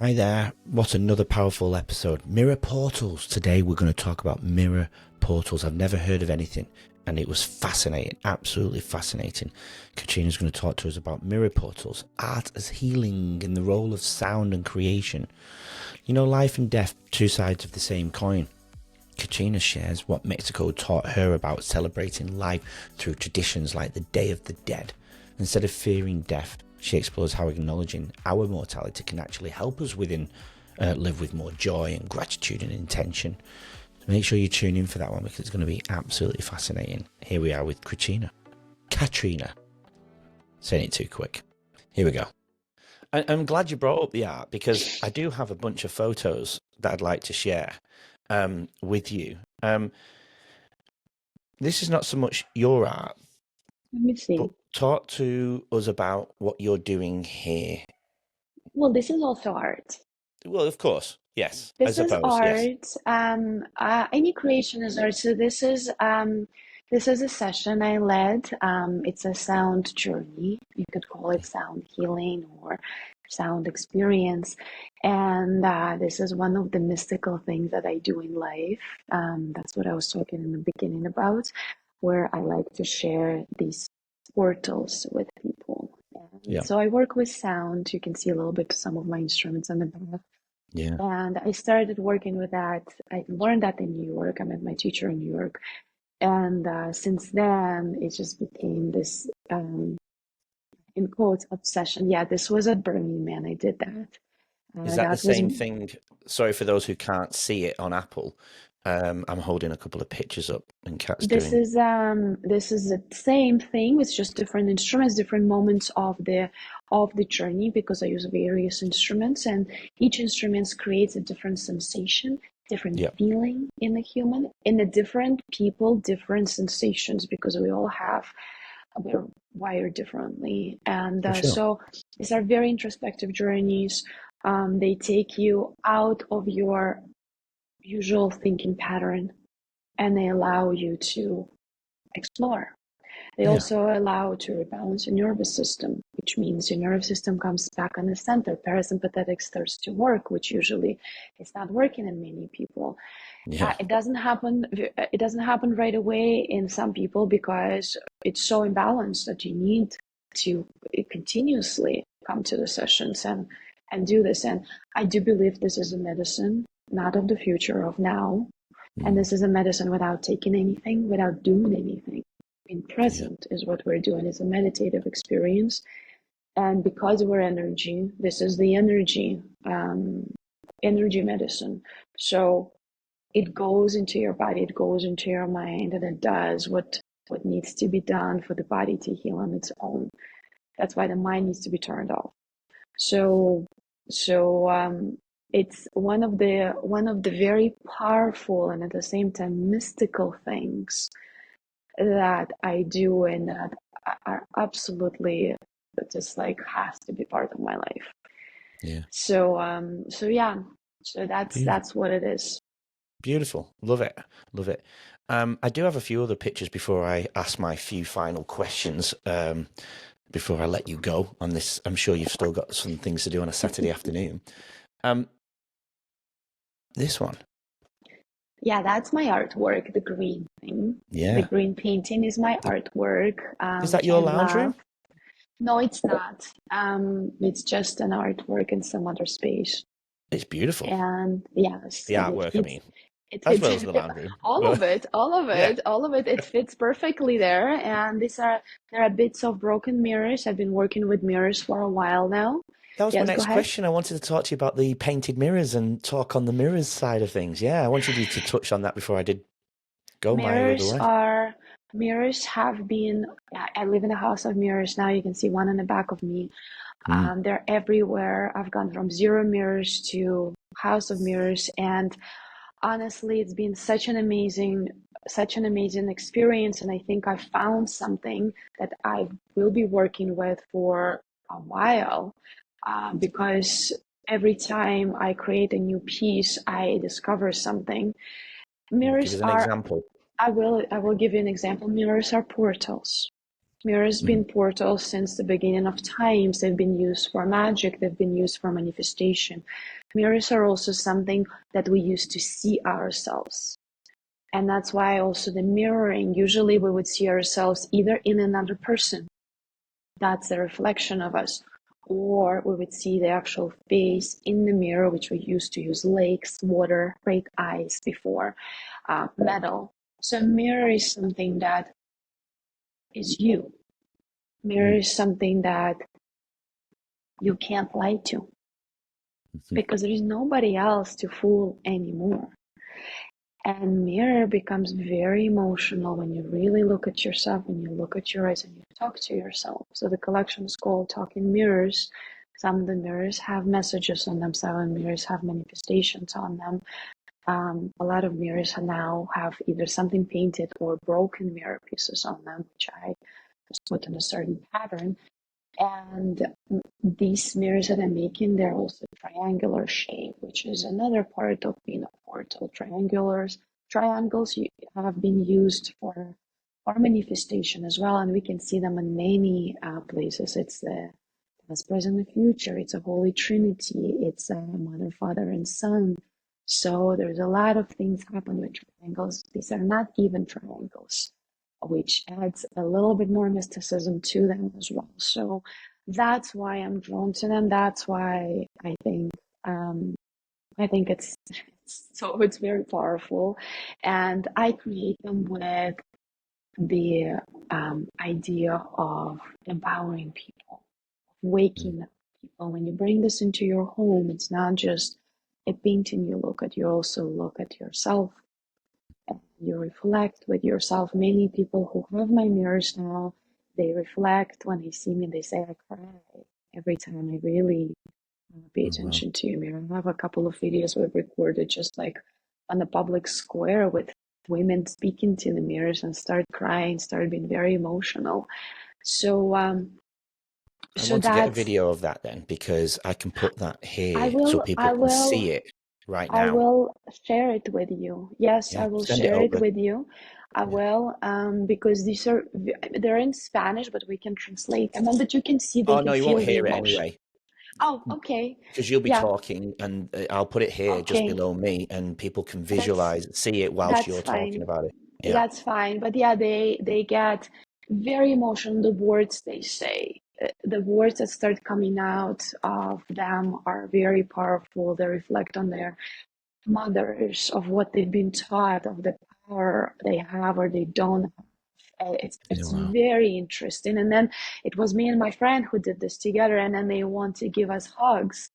Hi there. What another powerful episode. Mirror portals. Today we're going to talk about mirror portals. I've never heard of anything and it was fascinating, absolutely fascinating. Katrina's going to talk to us about mirror portals, art as healing and the role of sound and creation. You know, life and death, two sides of the same coin. Katrina shares what Mexico taught her about celebrating life through traditions like the Day of the Dead. Instead of fearing death, she explores how acknowledging our mortality can actually help us live with more joy and gratitude and intention. Make sure you tune in for that one because it's going to be absolutely fascinating. Here we are with Katrina. Saying it too quick. Here we go. I'm glad you brought up the art because I do have a bunch of photos that I'd like to share with you. This is not so much your art, Let me but see. talk to us about what you're doing here. Well, this is also art. Well, of course, yes, I This is suppose, yes. art. Any creation is art. So this is a session I led. It's a sound journey. You could call it sound healing or sound experience. And this is one of the mystical things that I do in life. That's what I was talking in the beginning about, where I like to share these portals with people. And Yeah, so I work with sound. You can see a little bit some of my instruments on the back. yeah, And I started working with that. I learned that in New York. I met my teacher in New York. And since then, it just became this, in quotes, obsession. Yeah, this was at Burning Man. I did that. Is that the That was same thing? Sorry for those who can't see it on Apple. I'm holding a couple of pictures up, and Kat's This doing. is this is the same thing with just different instruments, different moments of the journey because I use various instruments and each instrument creates a different sensation, different Yeah, feeling in the human, in the different people, different sensations because we're wired differently. And for sure. so these are very introspective journeys. They take you out of your usual thinking pattern and they allow you to explore. They Yeah, also allow to rebalance your nervous system, which means your nervous system comes back on the center. Parasympathetic starts to work, which usually is not working in many people. yeah, It doesn't happen. It doesn't happen right away in some people because it's so imbalanced that you need to continuously come to the sessions and do this. And I do believe this is a medicine, not of the future, of now. And mm, this is a medicine without taking anything, without doing anything. Being yeah, present is what we're doing. It's a meditative experience. And because we're energy, this is the energy medicine. So it goes into your body, it goes into your mind, and it does what needs to be done for the body to heal on its own. That's why the mind needs to be turned off. So so it's one of the very powerful and at the same time mystical things that I do and that are absolutely just like has to be part of my life. yeah. So yeah, so Beautiful, that's what it is. beautiful. Love it, love it. I do have a few other pictures before I ask my few final questions. Before I let you go on this, I'm sure you've still got some things to do on a Saturday afternoon. Um, this one, Yeah, that's my artwork, the green thing. The yeah. green painting is my artwork, Is that which your I lounge love. room? No, it's not. It's just an artwork in some other space. It's beautiful. And yes, The and it artwork, I fits. mean, It as fits well as the lounge room. all of But it, all of yeah, it, all of it. It fits perfectly there. And there are bits of broken mirrors. I've been working with mirrors for a while now. that was my Yes, go next ahead. question. I wanted to talk to you about the painted mirrors and talk on the mirrors side of things. Yeah, I wanted you to touch on that before I did go my little Mirrors way. are mirrors have been. I live in a house of mirrors now. You can see one in the back of me. Mm, They're everywhere. I've gone from zero mirrors to house of mirrors, and honestly, it's been such an amazing experience. And I think I found something that I will be working with for a while, because every time I create a new piece, I discover something. give Mirrors us an are, example. I will give you an example. Mirrors are portals. Mirrors Mhm. been portals since the beginning of times. They've been used for magic, they've been used for manifestation. Mirrors are also something that we use to see ourselves. And that's why also the mirroring, usually we would see ourselves either in another person, that's the reflection of us, or we would see the actual face in the mirror, which we used to use lakes, water, break ice before, metal. So a mirror is something that is you. Mirror Mm. is something that you can't lie to Mhm. because there is nobody else to fool anymore. And mirror becomes very emotional when you really look at yourself, when you look at your eyes and you talk to yourself. So the collection is called Talking Mirrors. Some of the mirrors have messages on them, some of the mirrors have manifestations on them. A lot of mirrors now have either something painted or broken mirror pieces on them, which I just put in a certain pattern. And these mirrors that I'm making, they're also triangular shape, which is another part of being a portal. Triangles have been used for manifestation as well, and we can see them in many places. It's the past, present, and future. It's a Holy Trinity. It's a Mother, Father, and Son. So there's a lot of things happen with triangles. These are not even triangles, which adds a little bit more mysticism to them as well. So that's why I'm drawn to them. That's why um, I think it's very powerful, and I create them with the idea of empowering people, Mm. waking up people. When you bring this into your home, it's not just a painting you look at, you also look at yourself and you reflect with yourself. Many people who have my mirrors now, they reflect when they see me, they say, I cry every time I really pay Oh, wow. attention to your mirror. I have a couple of videos we've recorded just like on the public square with women speaking to the mirrors and start crying, start being very emotional. So, I so want to get a that's video of that then because I can put that I here so will people I can will see it right I now. will share it with you. Yes, I Yeah, will send it share it over. with you. I Yeah. will, because they're in Spanish, but we can translate them, and that you can see, they Oh, can no, you won't feel the hear it emotion. anyway Oh, okay. because you'll be Yeah, talking and I'll put it here just okay. below me and people can That's visualize, see it whilst that's you're talking fine. about it. Yeah. That's fine. But yeah, they get very emotional. The words they say, the words that start coming out of them are very powerful. They reflect on their mothers, of what they've been taught, of the power they have or they don't have. Yeah, It's wow. very interesting. And then it was me and my friend who did this together, and then they want to give us hugs.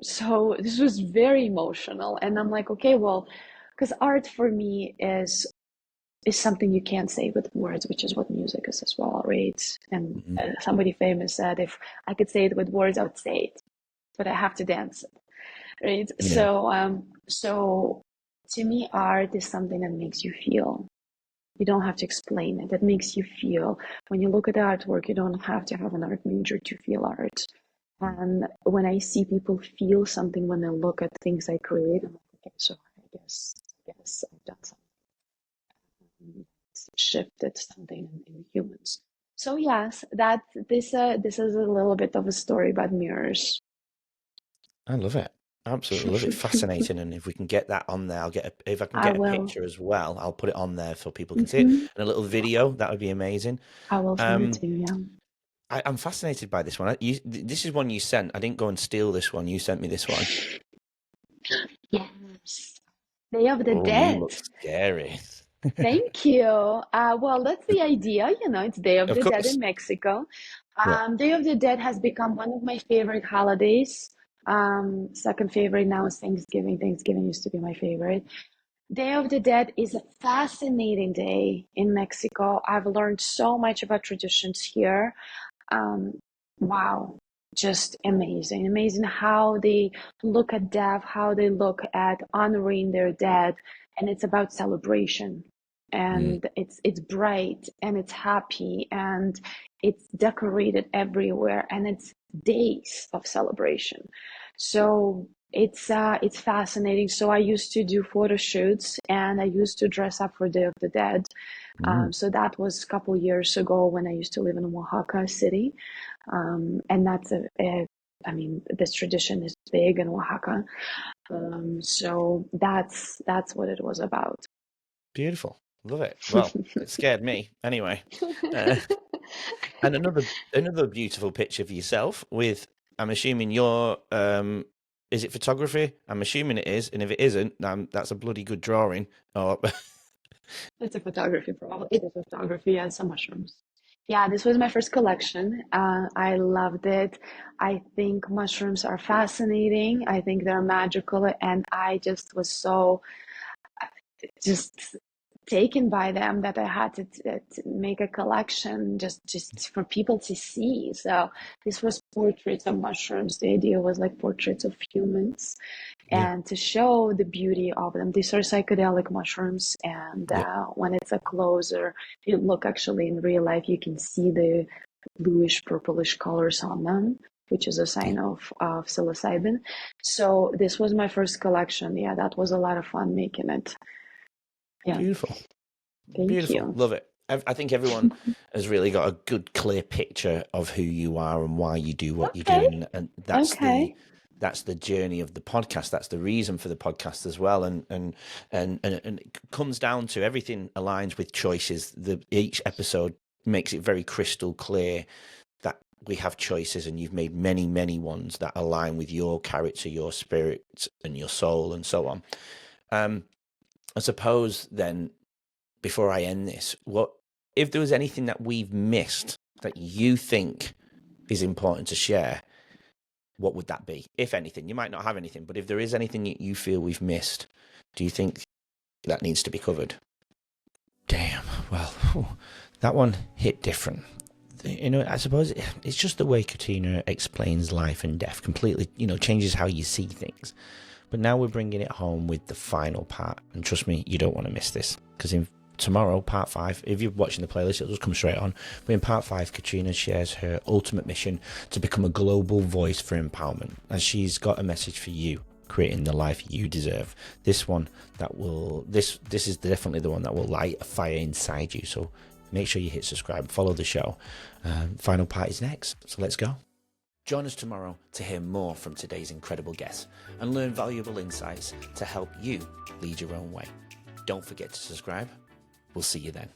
So this was very emotional, and I'm like, okay, well, because art for me is something you can't say with words, which is what music is as well, right? And Mhm. somebody famous said, if I could say it with words, I would say it, but I have to dance it, right? Yeah. So to me, art is something that makes you feel. You don't have to explain it. It makes you feel. When you look at the artwork, you don't have to have an art major to feel art. Mm. And when I see people feel something when they look at things I create, I'm like, okay, so I guess I've done something, shifted something in humans. So yes, that this is a little bit of a story about mirrors. I love it. Absolutely love it. Fascinating. And if we can get that on there, if I can I get a will. picture as well, I'll put it on there so people can see it. Hmm. And a little video, that would be amazing. I will send it Um, to you. Yeah. I'm fascinated by this one. This is one you sent. I didn't go and steal this one. You sent me this one. Yes. Day of the Oh, you Dead. look scary. Thank you. Well, that's the idea. It's Day of Of the Dead course. in Mexico. Yeah. Day of the Dead has become one of my favorite holidays. Second favorite now is Thanksgiving. Thanksgiving used to be my favorite. Day of the Dead is a fascinating day in Mexico. I've learned so much about traditions here. Um, wow, just amazing. Amazing how they look at death, how they look at honoring their dead, and it's about celebration. Mm. And it's bright and it's happy and it's decorated everywhere and it's days of celebration. So It's fascinating. So I used to do photo shoots and I used to dress up for Day of the Dead. Mm, So that was a couple years ago when I used to live in Oaxaca City. And that's I mean, this tradition is big in Oaxaca. So that's what it was about. beautiful. Love it. Well, it scared me anyway. Uh, and another beautiful picture of yourself with, I'm assuming you're, is it photography? I'm assuming it is. And if it isn't, that's a bloody good drawing. Oh, It's a photography, probably. It is photography and some mushrooms. Yeah, this was my first collection. I loved it. I think mushrooms are fascinating. I think they're magical, and I just was so just taken by them that I had to make a collection just for people to see. So this was portraits of mushrooms. The idea was like portraits of humans yeah, and to show the beauty of them. These are psychedelic mushrooms, and yeah, when it's a closer you look actually in real life, you can see the bluish purplish colors on them, which is a yeah. sign of psilocybin. So this was my first collection. Yeah, that was a lot of fun making it. Yeah, Beautiful. thank Beautiful. you. Love it. I think everyone has really got a good, clear picture of who you are and why you do what you do, Okay, and okay. that's the journey of the podcast. That's the reason for the podcast as well, and it comes down to everything aligns with choices. Each episode makes it very crystal clear that we have choices, and you've made many ones that align with your character, your spirit, and your soul, and so on. I suppose then, before I end this, what if there was anything that we've missed that you think is important to share? What would that be, if anything? You might not have anything, but if there is anything that you feel we've missed, do you think that needs to be covered? Damn. Well, that one hit different. I suppose it's just the way Katerina explains life and death completely, changes how you see things. But now we're bringing it home with the final part. And trust me, you don't want to miss this. Because in tomorrow, part 5, if you're watching the playlist, it'll just come straight on. But in part 5, Katerina shares her ultimate mission to become a global voice for empowerment. And she's got a message for you, creating the life you deserve. This is definitely the one that will light a fire inside you. So make sure you hit subscribe, follow the show. Final part is next. So let's go. Join us tomorrow to hear more from today's incredible guests and learn valuable insights to help you lead your own way. Don't forget to subscribe. We'll see you then.